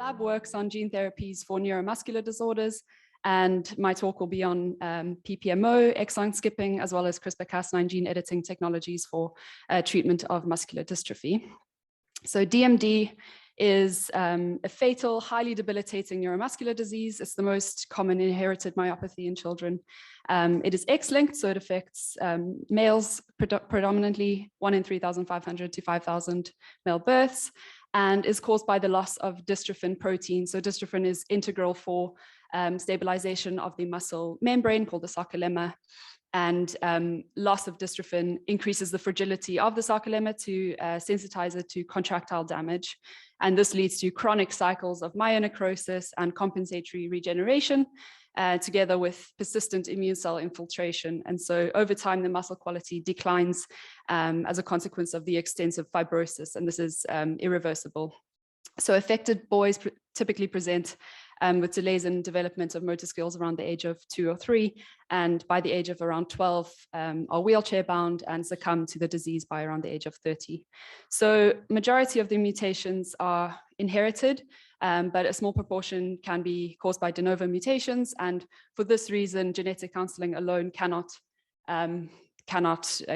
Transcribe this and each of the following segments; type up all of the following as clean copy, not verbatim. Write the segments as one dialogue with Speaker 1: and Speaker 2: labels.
Speaker 1: lab works on gene therapies for neuromuscular disorders, and my talk will be on PPMO, exon skipping, as well as CRISPR-Cas9 gene editing technologies for treatment of muscular dystrophy. So DMD is a fatal, highly debilitating neuromuscular disease. It's the most common inherited myopathy in children. It is X-linked, so it affects males predominantly, 1 in 3,500 to 5,000 male births, and is caused by the loss of dystrophin protein. So dystrophin is integral for stabilization of the muscle membrane called the sarcolemma. And loss of dystrophin increases the fragility of the sarcolemma to sensitize it to contractile damage. And this leads to chronic cycles of myonecrosis and compensatory regeneration, together with persistent immune cell infiltration. And so over time, the muscle quality declines as a consequence of the extensive fibrosis, and this is irreversible. So affected boys typically present with delays in development of motor skills around the age of 2 or 3, and by the age of around 12 are wheelchair bound and succumb to the disease by around the age of 30. So majority of the mutations are inherited, but a small proportion can be caused by de novo mutations, and for this reason, genetic counseling alone cannot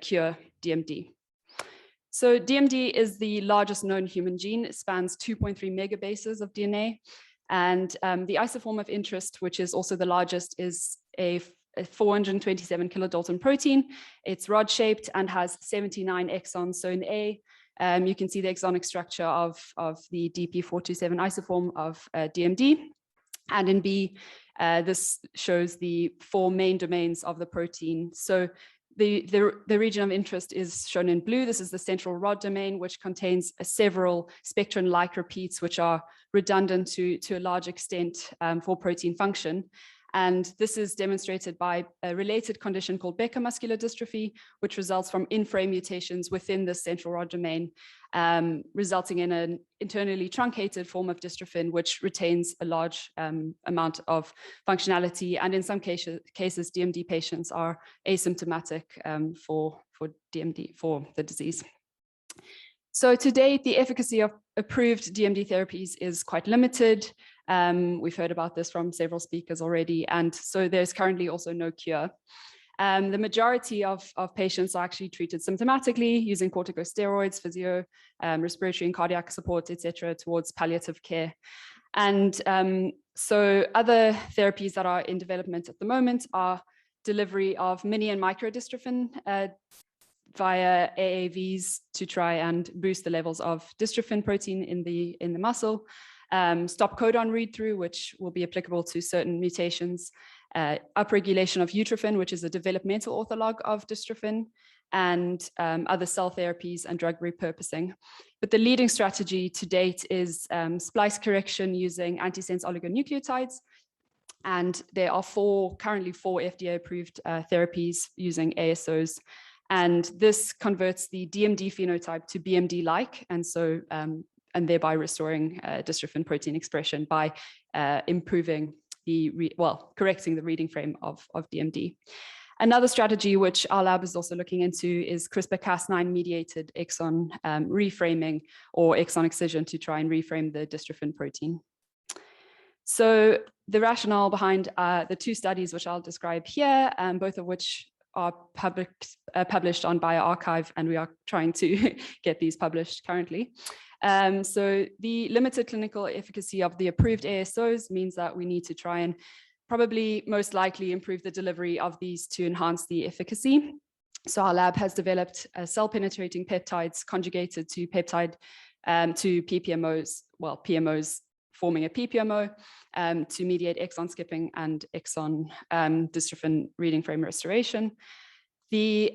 Speaker 1: cure DMD. So DMD is the largest known human gene. It spans 2.3 megabases of DNA. And the isoform of interest, which is also the largest, is a 427 kilodalton protein. It's rod-shaped and has 79 exons. So in A, you can see the exonic structure of the DP427 isoform of DMD. And in B, this shows the 4 main domains of the protein. So the region of interest is shown in blue. This is the central rod domain, which contains several spectrin-like repeats, which are redundant to a large extent for protein function. And this is demonstrated by a related condition called Becker muscular dystrophy, which results from in-frame mutations within the central rod domain, resulting in an internally truncated form of dystrophin, which retains a large amount of functionality. And in some cases, DMD patients are asymptomatic for DMD, for the disease. So to date, the efficacy of approved DMD therapies is quite limited. We've heard about this from several speakers already, and so there's currently also no cure. The majority of patients are actually treated symptomatically using corticosteroids, physio, respiratory and cardiac support, etc., towards palliative care. And so other therapies that are in development at the moment are delivery of mini and microdystrophin via AAVs to try and boost the levels of dystrophin protein in the muscle, stop codon read-through, which will be applicable to certain mutations, upregulation of utrophin, which is a developmental ortholog of dystrophin, and other cell therapies and drug repurposing. But the leading strategy to date is splice correction using antisense oligonucleotides. And there are currently four FDA-approved therapies using ASOs. And this converts the DMD phenotype to BMD-like, and so and thereby restoring dystrophin protein expression by improving correcting the reading frame of DMD. Another strategy which our lab is also looking into is CRISPR-Cas9 mediated exon reframing or exon excision to try and reframe the dystrophin protein. So the rationale behind the two studies which I'll describe here, both of which are published on bioRxiv, and we are trying to get these published currently. So the limited clinical efficacy of the approved ASOs means that we need to try and probably most likely improve the delivery of these to enhance the efficacy. So our lab has developed cell penetrating peptides conjugated to to PPMOs, PMOs forming a PPMO to mediate exon skipping and exon dystrophin reading frame restoration. The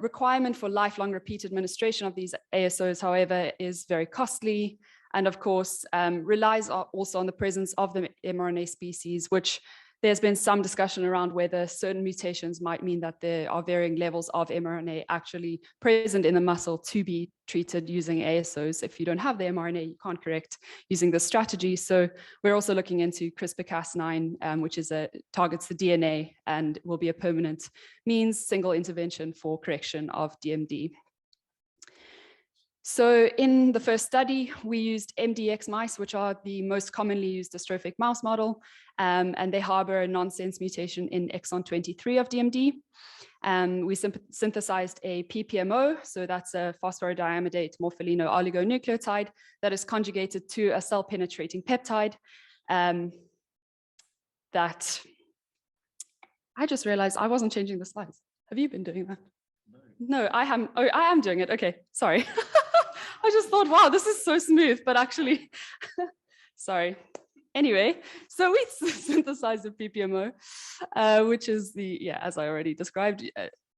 Speaker 1: requirement for lifelong repeat administration of these ASOs, however, is very costly, and of course relies also on the presence of the mRNA species, which there's been some discussion around whether certain mutations might mean that there are varying levels of mRNA actually present in the muscle to be treated using ASOs. If you don't have the mRNA, you can't correct using this strategy. So we're also looking into CRISPR-Cas9, which targets the DNA and will be a permanent means, single intervention for correction of DMD. So in the first study, we used MDX mice, which are the most commonly used dystrophic mouse model, and they harbor a nonsense mutation in exon 23 of DMD. We synthesized a PPMO, so that's a phosphorodiamidate morpholino oligonucleotide that is conjugated to a cell-penetrating peptide. That I just realized I wasn't changing the slides. Have you been doing that? No, I am. Oh, I am doing it. Okay, sorry. I just thought, wow, this is so smooth, but actually, sorry. Anyway, so we synthesized a PPMO, which is as I already described,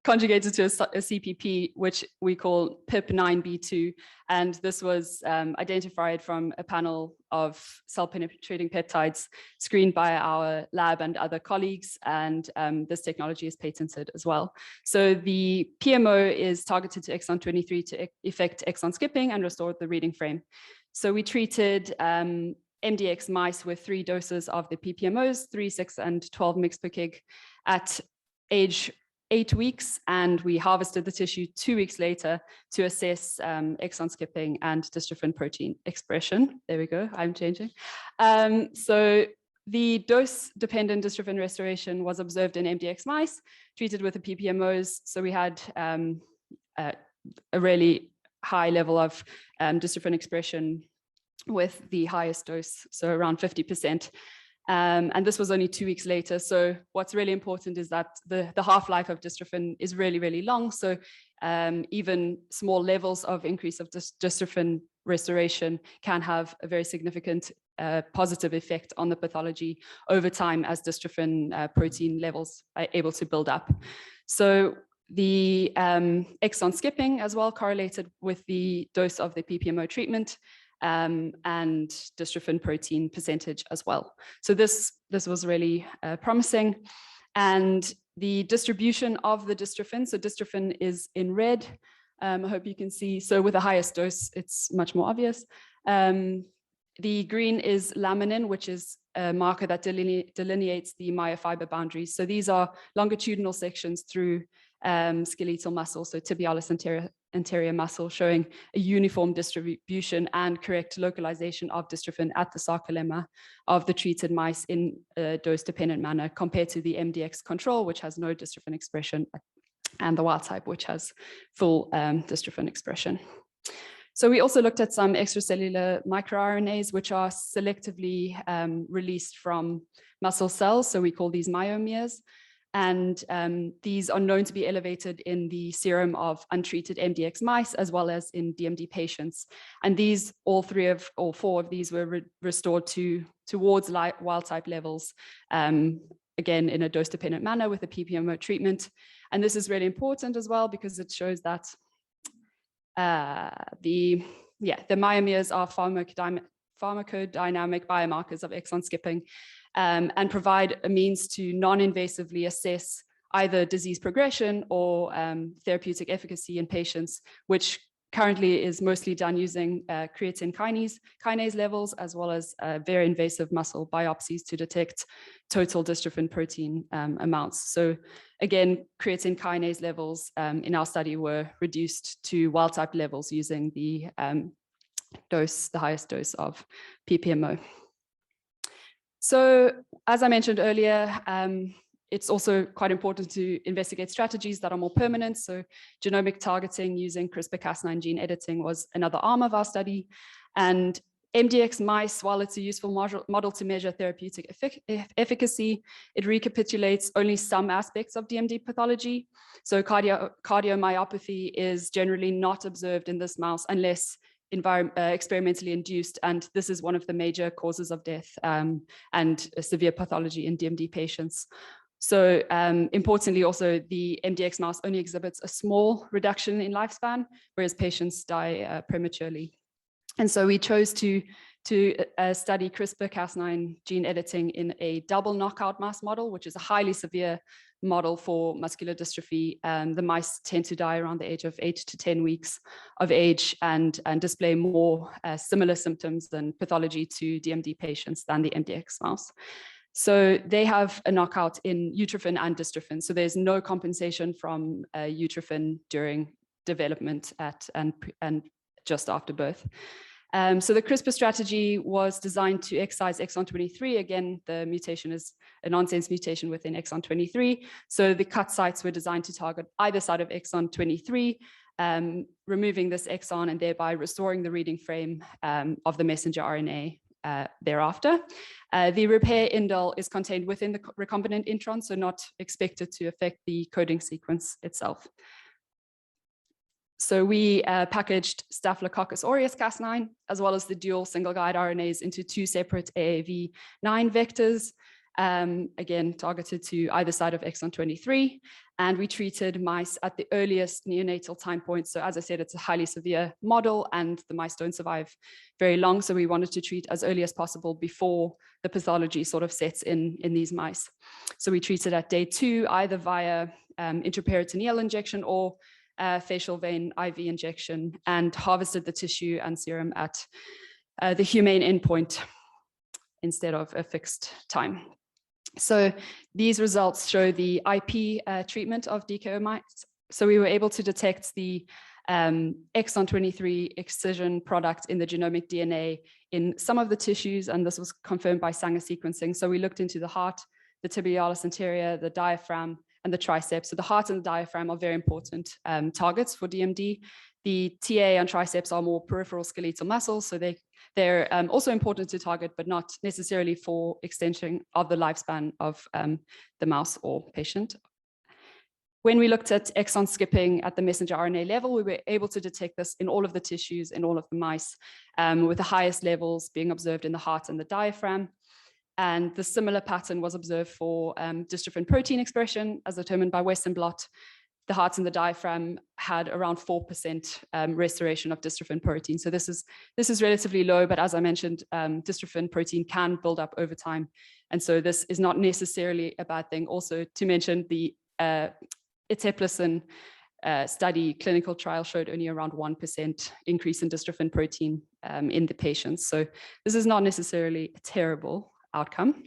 Speaker 1: conjugated to a CPP, which we call PIP9B2. And this was identified from a panel of cell-penetrating peptides screened by our lab and other colleagues. And this technology is patented as well. So the PMO is targeted to exon 23 to effect exon skipping and restore the reading frame. So we treated MDX mice with 3 doses of the PPMOs, 3, 6, and 12 mg per kg at age 8 weeks, and we harvested the tissue 2 weeks later to assess exon skipping and dystrophin protein expression. There we go, I'm changing. So the dose-dependent dystrophin restoration was observed in MDX mice treated with the PPMOs. So we had a really high level of dystrophin expression with the highest dose, so around 50%. And this was only 2 weeks later. So what's really important is that the half-life of dystrophin is really, really long. So even small levels of increase of dystrophin restoration can have a very significant positive effect on the pathology over time as dystrophin protein levels are able to build up. So the exon skipping as well correlated with the dose of the PPMO treatment. And dystrophin protein percentage as well. So this was really promising. And the distribution of the dystrophin, so dystrophin is in red. I hope you can see. So with the highest dose, it's much more obvious. The green is laminin, which is a marker that delineates the myofiber boundaries. So these are longitudinal sections through skeletal muscle, so tibialis anterior muscle, showing a uniform distribution and correct localization of dystrophin at the sarcolemma of the treated mice in a dose-dependent manner compared to the MDX control, which has no dystrophin expression, and the wild type, which has full dystrophin expression. So we also looked at some extracellular microRNAs, which are selectively released from muscle cells. So we call these myomeres. And these are known to be elevated in the serum of untreated MDX mice, as well as in DMD patients. And these, all 4 of these were restored towards wild type levels, again, in a dose-dependent manner with a PPMO treatment. And this is really important as well, because it shows that the myomeres are pharmacodynamic biomarkers of exon skipping, and provide a means to non-invasively assess either disease progression or therapeutic efficacy in patients, which currently is mostly done using creatine kinase levels, as well as very invasive muscle biopsies to detect total dystrophin protein amounts. So again, creatine kinase levels in our study were reduced to wild type levels using the highest dose of PPMO. So as I mentioned earlier, it's also quite important to investigate strategies that are more permanent. So genomic targeting using CRISPR-Cas9 gene editing was another arm of our study. And MDX mice, while it's a useful model to measure therapeutic efficacy, it recapitulates only some aspects of DMD pathology. So cardiomyopathy is generally not observed in this mouse unless experimentally induced, and this is one of the major causes of death and severe pathology in DMD patients. So importantly, also the MDX mouse only exhibits a small reduction in lifespan, whereas patients die prematurely. And so we chose to study CRISPR-Cas9 gene editing in a double knockout mouse model, which is a highly severe model for muscular dystrophy. The mice tend to die around the age of 8 to 10 weeks of age and display more similar symptoms and pathology to DMD patients than the MDX mouse. So they have a knockout in utrophin and dystrophin. So there's no compensation from utrophin during development and just after birth. So the CRISPR strategy was designed to excise exon 23. Again, the mutation is a nonsense mutation within exon 23. So the cut sites were designed to target either side of exon 23, removing this exon and thereby restoring the reading frame of the messenger RNA thereafter. The repair indel is contained within the recombinant intron, so not expected to affect the coding sequence itself. So we packaged Staphylococcus aureus Cas9, as well as the dual single guide RNAs into 2 separate AAV9 vectors, again, targeted to either side of exon 23. And we treated mice at the earliest neonatal time point. So as I said, it's a highly severe model and the mice don't survive very long. So we wanted to treat as early as possible before the pathology sort of sets in these mice. So we treated at day 2, either via intraperitoneal injection or facial vein IV injection, and harvested the tissue and serum at the humane endpoint instead of a fixed time. So these results show the IP treatment of DKO mice. So we were able to detect the exon 23 excision product in the genomic DNA in some of the tissues, and this was confirmed by Sanger sequencing. So we looked into the heart, the tibialis anterior, the diaphragm, and the triceps. So the heart and the diaphragm are very important targets for DMD. The TA and triceps are more peripheral skeletal muscles, so they're also important to target, but not necessarily for extension of the lifespan of the mouse or patient. When we looked at exon skipping at the messenger RNA level, we were able to detect this in all of the tissues, in all of the mice, with the highest levels being observed in the heart and the diaphragm. And the similar pattern was observed for dystrophin protein expression as determined by Western blot. The heart and the diaphragm had around 4% restoration of dystrophin protein. So this is relatively low, but as I mentioned, dystrophin protein can build up over time. And so this is not necessarily a bad thing. Also to mention, the eteplirsen study clinical trial showed only around 1% increase in dystrophin protein in the patients. So this is not necessarily a terrible outcome.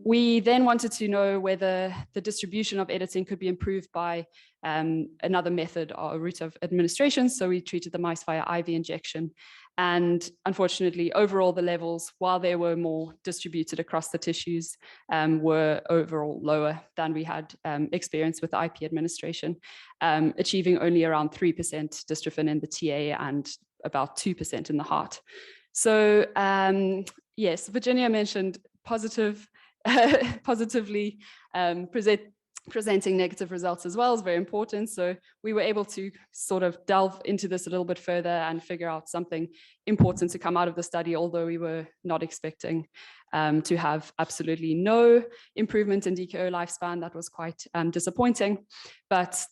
Speaker 1: We then wanted to know whether the distribution of editing could be improved by another method or route of administration. So we treated the mice via IV injection. And unfortunately, overall, the levels, while they were more distributed across the tissues, were overall lower than we had experienced with IP administration, achieving only around 3% dystrophin in the TA and about 2% in the heart. So yes, Virginia mentioned positively presenting negative results as well is very important. So we were able to sort of delve into this a little bit further and figure out something important to come out of the study, although we were not expecting to have absolutely no improvement in DKO lifespan. That was quite disappointing. But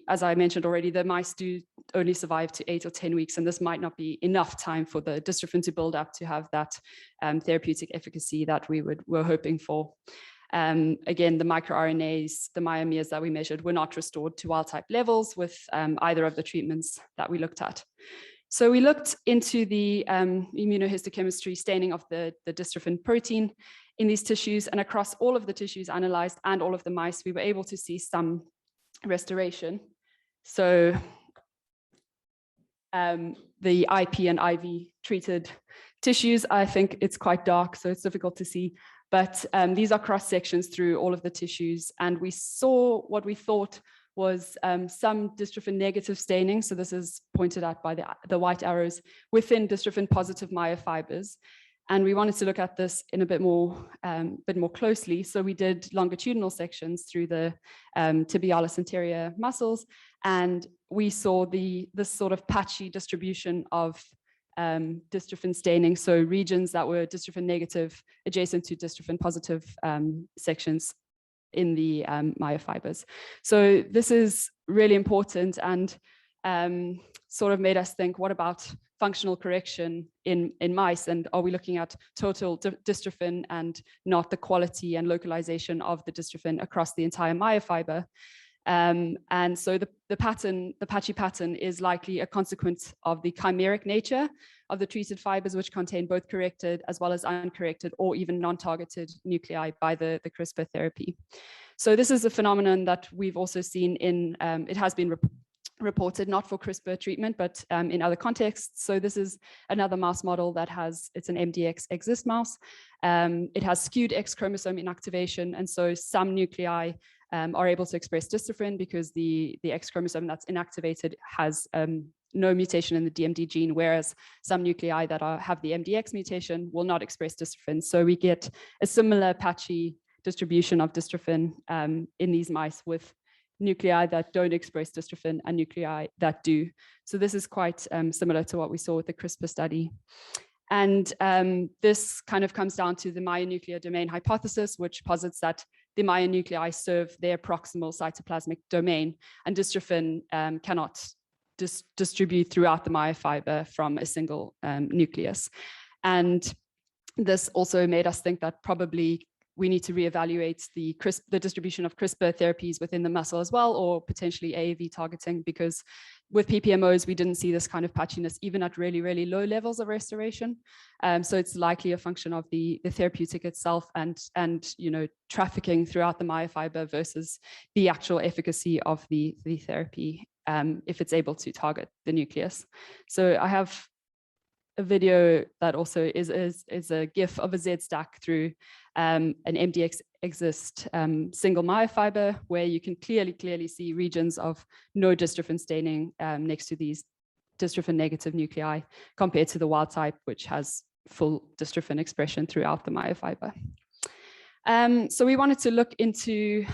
Speaker 1: as I mentioned already, the mice do only survive to 8 or 10 weeks, and this might not be enough time for the dystrophin to build up to have that therapeutic efficacy that were hoping for. Again, the microRNAs, the myomeres that we measured were not restored to wild type levels with either of the treatments that we looked at. So we looked into the immunohistochemistry staining of the dystrophin protein in these tissues, and across all of the tissues analyzed and all of the mice, we were able to see some restoration. So the IP and IV treated tissues, I think it's quite dark, so it's difficult to see. But these are cross sections through all of the tissues, and we saw what we thought was some dystrophin negative staining. So this is pointed out by the white arrows within dystrophin positive myofibers. And we wanted to look at this in a bit more closely. So we did longitudinal sections through the tibialis anterior muscles, and we saw this sort of patchy distribution of dystrophin staining. So regions that were dystrophin negative adjacent to dystrophin positive sections in the myofibers. So this is really important and sort of made us think, what about functional correction in mice? And are we looking at total dystrophin and not the quality and localization of the dystrophin across the entire myofiber? And so the patchy pattern is likely a consequence of the chimeric nature of the treated fibers, which contain both corrected as well as uncorrected or even non-targeted nuclei by the CRISPR therapy. So this is a phenomenon that we've also seen in, it has been reported, not for CRISPR treatment, but in other contexts. So this is another mouse model that it's an MDX exist mouse. It has skewed X chromosome inactivation. And so some nuclei are able to express dystrophin because the X chromosome that's inactivated has no mutation in the DMD gene, whereas some nuclei that have the MDX mutation will not express dystrophin. So we get a similar patchy distribution of dystrophin in these mice with nuclei that don't express dystrophin and nuclei that do. So this is quite similar to what we saw with the CRISPR study. And this kind of comes down to the myonuclear domain hypothesis, which posits that the myonuclei serve their proximal cytoplasmic domain, and dystrophin cannot distribute throughout the myofiber from a single nucleus. And this also made us think that probably we need to reevaluate the distribution of CRISPR therapies within the muscle as well, or potentially AAV targeting, because with PPMOs, we didn't see this kind of patchiness even at really, really low levels of restoration. So it's likely a function of the therapeutic itself and trafficking throughout the myofiber versus the actual efficacy of the therapy if it's able to target the nucleus. So I have a video that also is a GIF of a Z stack through an MDX exist single myofiber, where you can clearly see regions of no dystrophin staining next to these dystrophin negative nuclei compared to the wild type, which has full dystrophin expression throughout the myofiber. So we wanted to look into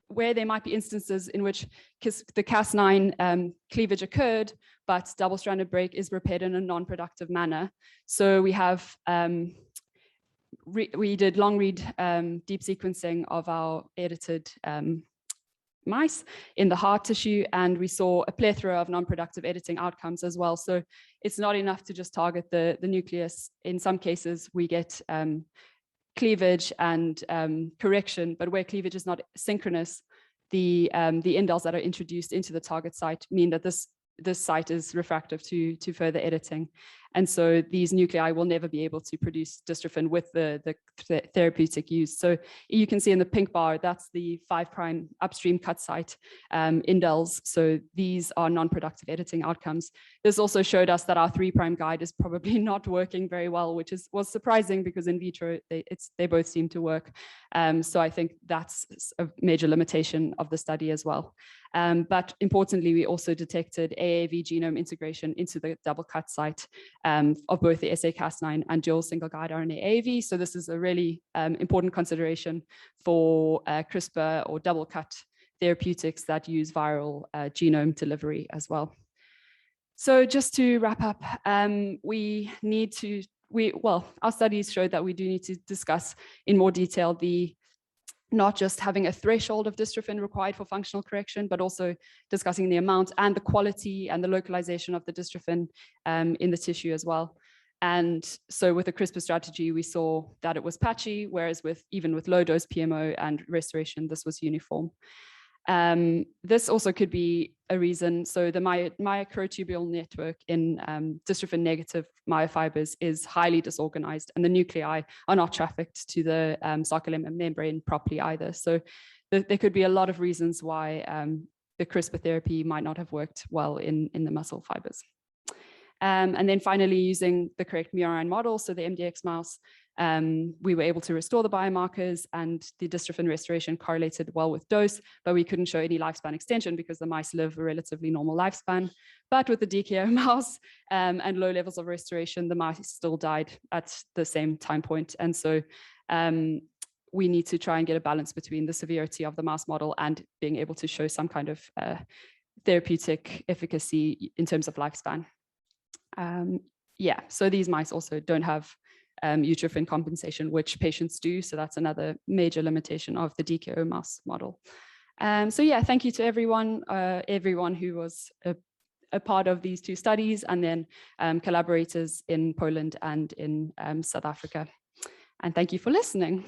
Speaker 1: where there might be instances in which the Cas9 cleavage occurred, but double-stranded break is repaired in a non-productive manner. So we have, we did long-read deep sequencing of our edited mice in the heart tissue, and we saw a plethora of non-productive editing outcomes as well. So it's not enough to just target the nucleus. In some cases, we get cleavage and correction, but where cleavage is not synchronous, the indels that are introduced into the target site mean that this site is refractive to further editing. And so these nuclei will never be able to produce dystrophin with the therapeutic use. So you can see in the pink bar, that's the 5' upstream cut site indels. So these are non-productive editing outcomes. This also showed us that our 3' guide is probably not working very well, which was surprising because in vitro, they both seem to work. So I think that's a major limitation of the study as well. But importantly, we also detected AAV genome integration into the double cut site of both the SA-Cas9 and dual single guide RNA AAV. So this is a really important consideration for CRISPR or double cut therapeutics that use viral genome delivery as well. So just to wrap up, our studies showed that we do need to discuss in more detail not just having a threshold of dystrophin required for functional correction, but also discussing the amount and the quality and the localization of the dystrophin in the tissue as well. And so with the CRISPR strategy, we saw that it was patchy, whereas even with low dose PMO and restoration, this was uniform. This also could be a reason. So the microtubule network in dystrophin negative myofibers is highly disorganized, and the nuclei are not trafficked to the sarcolemma membrane properly either. So there could be a lot of reasons why the CRISPR therapy might not have worked well in the muscle fibers. And then finally, using the correct murine model, so the MDX mouse, we were able to restore the biomarkers, and the dystrophin restoration correlated well with dose, but we couldn't show any lifespan extension because the mice live a relatively normal lifespan. But with the DKO mouse and low levels of restoration, the mice still died at the same time point. And so we need to try and get a balance between the severity of the mouse model and being able to show some kind of therapeutic efficacy in terms of lifespan. Yeah, so these mice also don't have utrophin compensation, which patients do. So that's another major limitation of the DKO mouse model. So yeah, thank you to everyone who was a part of these two studies, and then collaborators in Poland and in South Africa. And thank you for listening.